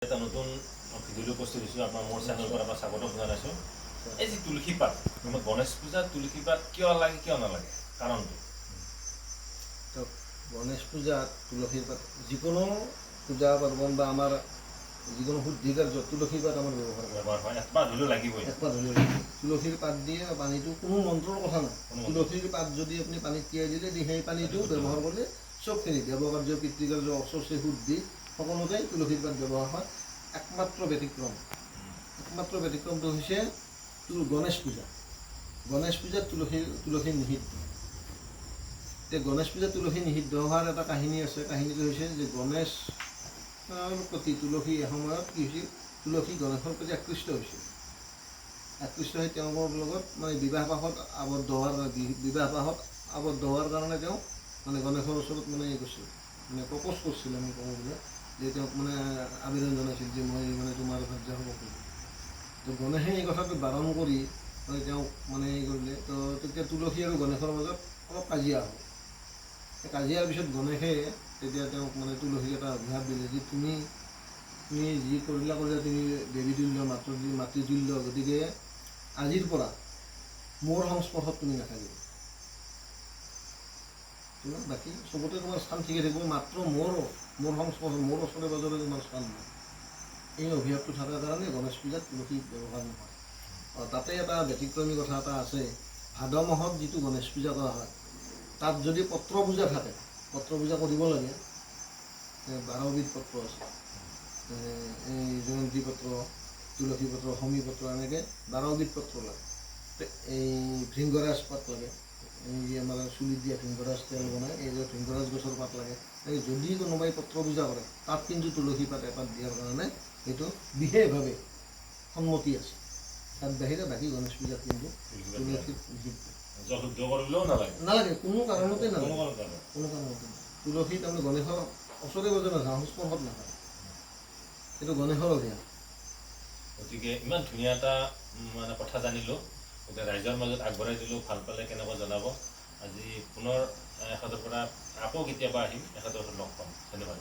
এটা নতুন video post দিছোঁ আপোনাৰ মোৰ চেনেলৰ পৰা আপোনাৰ স্বাগতম জনাইছোঁ। এই যে তুলসী পাত আমাৰ গণেশ পূজাত তুলসী পাত কিয় লাগে কিয় নালাগে কাৰণটো? গণেশ পূজাত তুলসীৰ পাত যিকোনো পূজা পাৰ্বণ বা আমাৰ যিকোনো শুদ্ধি কাৰ্যত তুলসীৰ পাত আমাৰ ব্যৱহাৰ হয়, একপাত হ'লেও লাগিবই। একপাত হ'লেও লাগিব। তুলসীৰ পাত দিয়ে পানীটো কোনো মন্ত্ৰৰ কথা নাই। তুলসীৰ পাত যদি আপুনি পানীত তিয়াই দিলে সেই পানীটো ব্যৱহাৰ কৰিলে চবখিনি দেৱকাৰ্য পিতৃকাৰ্য অচচি শুদ্ধি সকলোতে তুলসীৰ পাত ব্যৱহাৰ হয়। একমাত্ৰ ব্যতিক্ৰমটো হৈছে গণেশ পূজা। গণেশ পূজাত তুলসী নিষিদ্ধ। এতিয়া গণেশ পূজাত তুলসী নিষিদ্ধ হোৱাৰ এটা কাহিনী আছে। কাহিনীটো হৈছে যে গণেশৰ প্ৰতি তুলসী এসময়ত কি হৈছিল, তুলসী গণেশৰ প্ৰতি আকৃষ্ট হৈছিল। আকৃষ্ট হৈ তেওঁলোকৰ লগত মানে বিবাহ পাশত আবদ্ধ হোৱাৰ কাৰণে তেওঁ মানে গণেশৰ ওচৰত মানে গৈছিল, মানে প্ৰপ'জ কৰিছিল আমি ক'ব গ'লে, যে তেওঁক মানে আবেদন জনাইছিল যে মই মানে তোমাৰ ভাৰ্যা হ'ব খোজোঁ। তো গণেশে এই কথাটো বাৰণ কৰি মানে তেওঁক মানে কৰিলে। তো তেতিয়া তুলসী আৰু গণেশৰ মাজত অলপ কাজিয়া হ'ল। কাজিয়াৰ পিছত গণেশে তেতিয়া তেওঁক মানে তুলসীক এটা অভিশাপ দিলে যে তুমি যি কৰিলা তুমি দেৱী তুল্য মাতৃতুল্য, গতিকে আজিৰ পৰা মোৰ সংস্পৰ্শত তুমি নাথাকিবা। বাকী চবতে তোমাৰ স্থান ঠিকে থাকিব, মাত্ৰ মোৰ সংস্পৰ্শ, মোৰ ওচৰে পাজৰে তোমাৰ স্থান নাই। এই অভিশাপটো থকাৰ কাৰণে গণেশ পূজাত তুলসী ব্যৱহাৰ নহয়। তাতে এটা ব্যতিক্ৰমী কথা এটা আছে। ভাদ মাহত যিটো গণেশ পূজা কৰা হয়, তাত যদি পত্ৰ পূজা থাকে, পত্ৰ পূজা কৰিব লাগে, 12বিধ পত্ৰ আছে। এই জয়ন্তী পত্ৰ, তুলসী পত্ৰ, শমী পত্ৰ, এনেকৈ 12বিধ পত্ৰ লাগে। এই ভৃংগৰাজ পাত লাগে, এই আমাৰ চুলিত দিয়া ভৃংগৰাজ তেল বনায়, এই যে ভৃংগৰাজ গছৰ পাত লাগে। যদি কোনোবাই পত্ৰ পূজা কৰে তাত কিন্তু তুলসী পাত এপাত দিয়াৰ কাৰণে এইটো বিশেষভাৱে সন্মতি আছে। তাত বাহিৰে বাকী গণেশ পূজাত কিন্তু তুলসীৰ নালাগে, কোনো কাৰণতে নালাগে। তুলসী তাৰমানে গণেশৰ ওচৰে পাজৰে নাথাকে, সংস্পৰ্শত নাথাকে। এইটো গণেশৰ অভিযান। গতিকে ইমান ধুনীয়া এটা মানে কথা জানিলোঁ, গতিকে ৰাইজৰ মাজত আগবঢ়াই দিলোঁ। ভাল পালে কেনেকুৱা জনাব। আজি পুনৰ এখেতৰ পৰা আকৌ কেতিয়াবা আহিম, এখেতৰ লগ পাম। ধন্যবাদ।